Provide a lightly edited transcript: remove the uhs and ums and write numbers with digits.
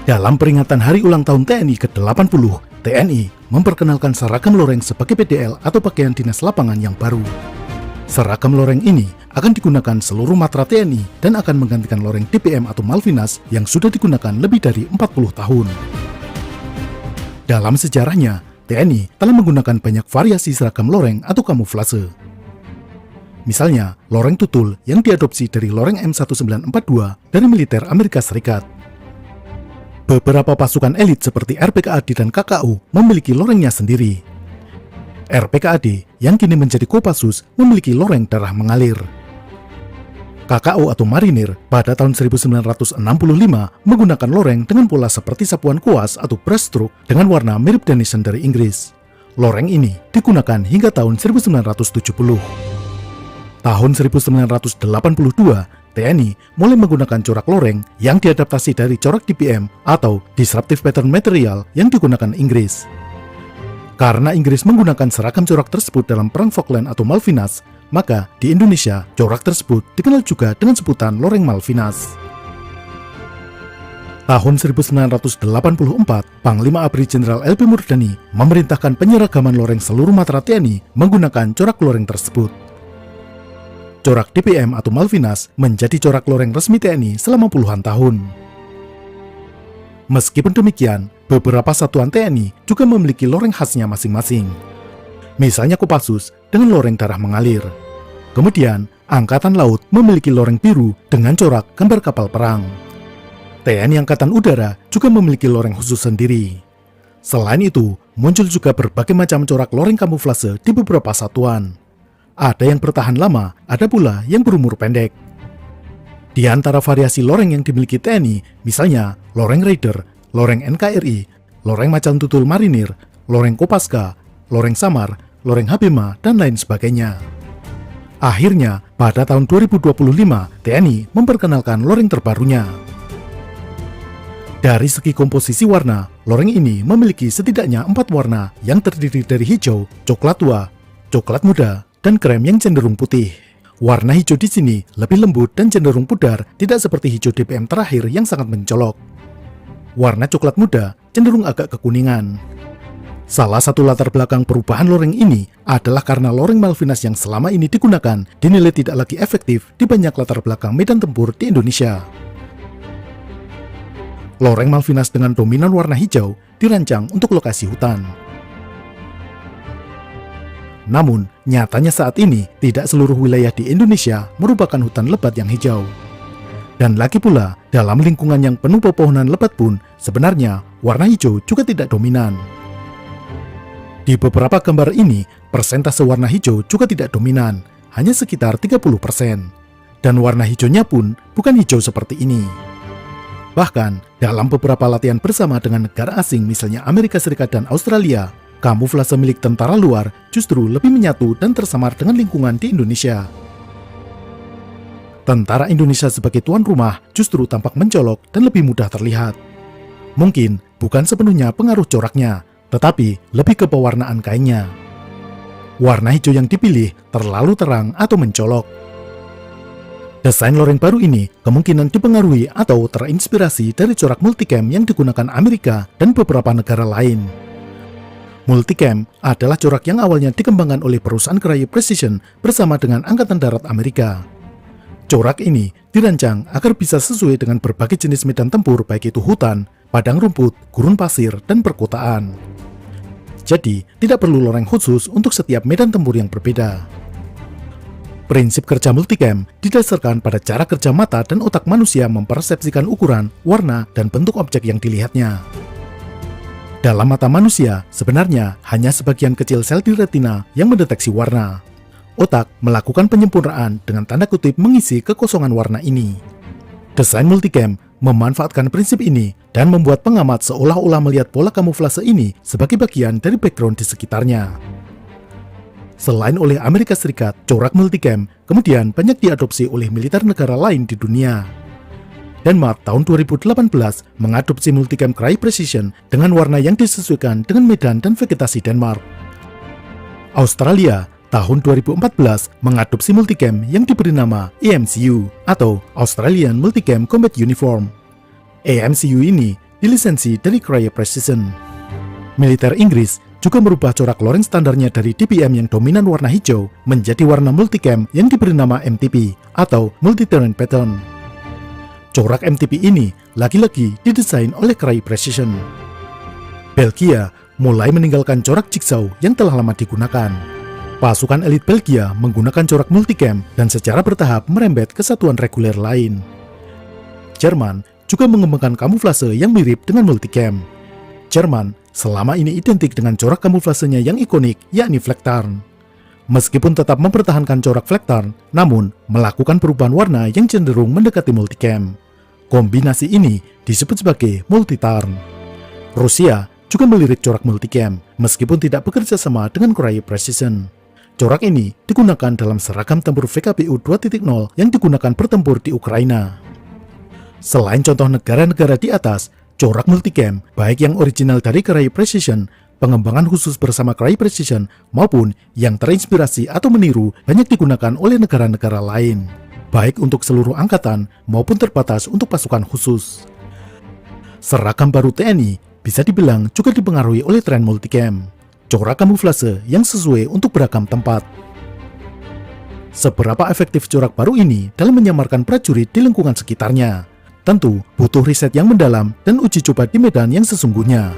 Dalam peringatan Hari Ulang Tahun TNI ke-80, TNI memperkenalkan seragam loreng sebagai PDL atau pakaian dinas lapangan yang baru. Seragam loreng ini akan digunakan seluruh matra TNI dan akan menggantikan loreng DPM atau Malvinas yang sudah digunakan lebih dari 40 tahun. Dalam sejarahnya, TNI telah menggunakan banyak variasi seragam loreng atau kamuflase. Misalnya, loreng tutul yang diadopsi dari loreng M1942 dari militer Amerika Serikat. Beberapa pasukan elit seperti RPKAD dan KKU memiliki lorengnya sendiri. RPKAD yang kini menjadi Kopassus memiliki loreng darah mengalir. KKU atau Marinir pada tahun 1965 menggunakan loreng dengan pola seperti sapuan kuas atau brushstroke dengan warna mirip Denizen dari Inggris. Loreng ini digunakan hingga tahun 1970. Tahun 1982, TNI mulai menggunakan corak loreng yang diadaptasi dari corak DPM atau Disruptive Pattern Material yang digunakan Inggris. Karena Inggris menggunakan seragam corak tersebut dalam Perang Falkland atau Malvinas, maka di Indonesia corak tersebut dikenal juga dengan sebutan loreng Malvinas. Tahun 1984, Panglima ABRI Jenderal LP Murdani memerintahkan penyeragaman loreng seluruh matra TNI menggunakan corak loreng tersebut. Corak DPM atau Malvinas menjadi corak loreng resmi TNI selama puluhan tahun. Meskipun demikian, beberapa satuan TNI juga memiliki loreng khasnya masing-masing. Misalnya Kopassus dengan loreng darah mengalir. Kemudian, Angkatan Laut memiliki loreng biru dengan corak gambar kapal perang. TNI Angkatan Udara juga memiliki loreng khusus sendiri. Selain itu, muncul juga berbagai macam corak loreng kamuflase di beberapa satuan. Ada yang bertahan lama, ada pula yang berumur pendek. Di antara variasi loreng yang dimiliki TNI, misalnya loreng Raider, loreng NKRI, loreng Macan Tutul Marinir, loreng Kopaska, loreng Samar, loreng Habema, dan lain sebagainya. Akhirnya, pada tahun 2025, TNI memperkenalkan loreng terbarunya. Dari segi komposisi warna, loreng ini memiliki setidaknya 4 warna yang terdiri dari hijau, coklat tua, coklat muda, dan krem yang cenderung putih. Warna hijau di sini lebih lembut dan cenderung pudar, tidak seperti hijau DPM terakhir yang sangat mencolok. Warna coklat muda cenderung agak kekuningan. Salah satu latar belakang perubahan loreng ini adalah karena loreng Malvinas yang selama ini digunakan dinilai tidak lagi efektif di banyak latar belakang medan tempur di Indonesia. Loreng Malvinas dengan dominan warna hijau dirancang untuk lokasi hutan. Namun, nyatanya saat ini tidak seluruh wilayah di Indonesia merupakan hutan lebat yang hijau. Dan lagi pula, dalam lingkungan yang penuh pepohonan lebat pun, sebenarnya warna hijau juga tidak dominan. Di beberapa gambar ini, persentase warna hijau juga tidak dominan, hanya sekitar 30%. Dan warna hijaunya pun bukan hijau seperti ini. Bahkan, dalam beberapa latihan bersama dengan negara asing misalnya Amerika Serikat dan Australia, kamuflase milik tentara luar justru lebih menyatu dan tersamar dengan lingkungan di Indonesia. Tentara Indonesia sebagai tuan rumah justru tampak mencolok dan lebih mudah terlihat. Mungkin bukan sepenuhnya pengaruh coraknya, tetapi lebih ke pewarnaan kainnya. Warna hijau yang dipilih terlalu terang atau mencolok. Desain loreng baru ini kemungkinan dipengaruhi atau terinspirasi dari corak multicam yang digunakan Amerika dan beberapa negara lain. Multicam adalah corak yang awalnya dikembangkan oleh perusahaan Cray Precision bersama dengan Angkatan Darat Amerika. Corak ini dirancang agar bisa sesuai dengan berbagai jenis medan tempur baik itu hutan, padang rumput, gurun pasir, dan perkotaan. Jadi, tidak perlu loreng khusus untuk setiap medan tempur yang berbeda. Prinsip kerja multicam didasarkan pada cara kerja mata dan otak manusia mempersepsikan ukuran, warna, dan bentuk objek yang dilihatnya. Dalam mata manusia, sebenarnya hanya sebagian kecil sel di retina yang mendeteksi warna. Otak melakukan penyempurnaan dengan tanda kutip mengisi kekosongan warna ini. Desain multicam memanfaatkan prinsip ini dan membuat pengamat seolah-olah melihat pola kamuflase ini sebagai bagian dari background di sekitarnya. Selain oleh Amerika Serikat, corak multicam kemudian banyak diadopsi oleh militer negara lain di dunia. Denmark tahun 2018 mengadopsi multicam Cray Precision dengan warna yang disesuaikan dengan medan dan vegetasi Denmark. Australia tahun 2014 mengadopsi multicam yang diberi nama AMCU atau Australian Multicam Combat Uniform. AMCU ini dilisensi dari Crye Precision. Militer Inggris juga merubah corak loring standarnya dari DPM yang dominan warna hijau menjadi warna multicam yang diberi nama MTP atau Multi-Terrain Pattern. Corak MTP ini lagi-lagi didesain oleh Crye Precision. Belgia mulai meninggalkan corak jigsaw yang telah lama digunakan. Pasukan elit Belgia menggunakan corak multicam dan secara bertahap merembet ke satuan reguler lain. Jerman juga mengembangkan kamuflase yang mirip dengan multicam. Jerman selama ini identik dengan corak kamuflasenya yang ikonik, yakni Flaktarn. Meskipun tetap mempertahankan corak Flaktarn, namun melakukan perubahan warna yang cenderung mendekati multicam. Kombinasi ini disebut sebagai multitarn. Rusia juga melirik corak multicam, meskipun tidak bekerja sama dengan Crye Precision. Corak ini digunakan dalam seragam tempur VKBU 2.0 yang digunakan bertempur di Ukraina. Selain contoh negara-negara di atas, corak multicam, baik yang original dari Crye Precision, pengembangan khusus bersama Crye Precision, maupun yang terinspirasi atau meniru banyak digunakan oleh negara-negara lain, baik untuk seluruh angkatan maupun terbatas untuk pasukan khusus. Seragam baru TNI bisa dibilang juga dipengaruhi oleh tren multicam, corak kamuflase yang sesuai untuk beragam tempat. Seberapa efektif corak baru ini dalam menyamarkan prajurit di lingkungan sekitarnya? Tentu butuh riset yang mendalam dan uji coba di medan yang sesungguhnya.